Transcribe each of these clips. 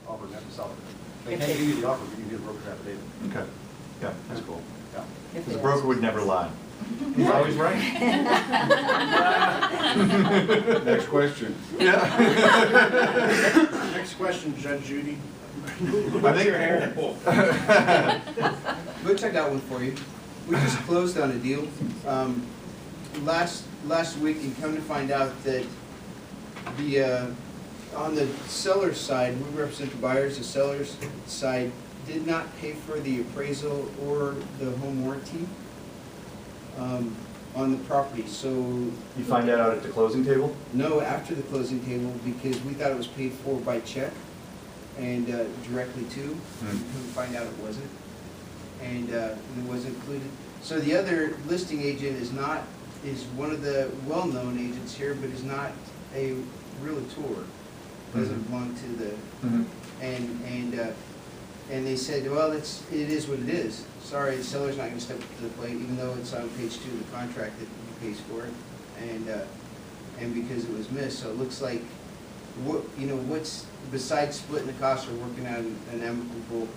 offer them to sell it. They can't give you the offer, but you can do the broker's affidavit. Okay, yeah, that's cool. Yeah. Because the broker would never lie. He's always right. Next question. Yeah. Next question, Judge Judy. I think. Looks like I got one for you. We just closed on a deal last week, and come to find out that the on the seller's side, we represent the buyers. The seller's side did not pay for the appraisal or the home warranty on the property. So You find that out at the closing table? no, after the closing table, because we thought it was paid for by check and directly to. Come to find out it wasn't, and it wasn't included. So the other listing agent is one of the well-known agents here, but is not a realtor. Doesn't belong to the and they said, well, it is what it is. Sorry, the seller's not going to step up to the plate, even though it's on page 2 of the contract that he pays for it, and because it was missed. So it looks like what's besides splitting the costs or working out an amicable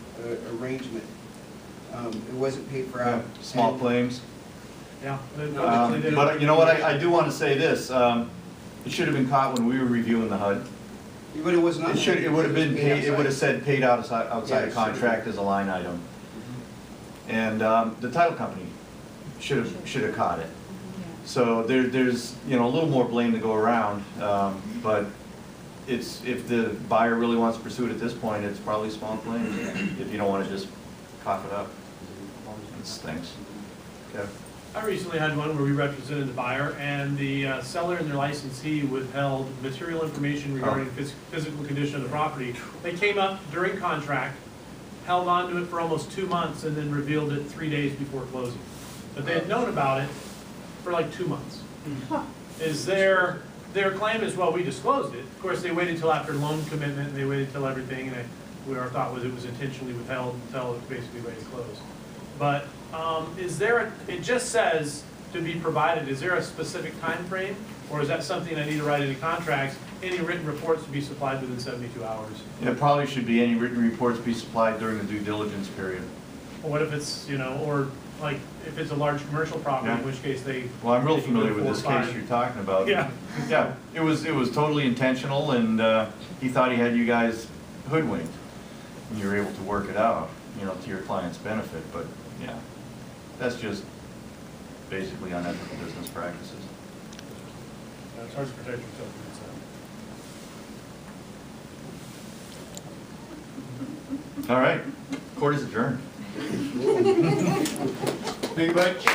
arrangement. It wasn't paid for out. Small and- claims. Yeah. But you know what, I do want to say this, it should have been caught when we were reviewing the HUD. But it was not. It would have been paid, it would have said paid outside Yeah, of it should contract have. as a line item. And the title company should have caught it. So there's a little more blame to go around, but if the buyer really wants to pursue it at this point, it's probably small claims, if you don't want to just cough it up. It stinks. Okay. I recently had one where we represented the buyer, and the seller and their licensee withheld material information regarding physical condition of the property. They came up during contract, held on to it for almost 2 months, and then revealed it 3 days before closing. But they had known about it for like 2 months. Is their claim is, well, we disclosed it. Of course, they waited till after loan commitment, and they waited till everything, and our thought was it was intentionally withheld until it was basically ready to close. But it just says to be provided, is there a specific time frame, or is that something I need to write in the contracts? Any written reports to be supplied within 72 hours? It probably should be any written reports be supplied during the due diligence period. Or what if it's, or like, if it's a large commercial property, in Yeah. which case they. Well, I'm real they can go familiar with 4 or this 5. case you're talking about. Yeah. Yeah, it was totally intentional, and he thought he had you guys hoodwinked. And you were able to work it out, to your client's benefit, but yeah, that's just basically unethical business practices. It's hard to protect yourself against that. All right, court is adjourned. Thank you much.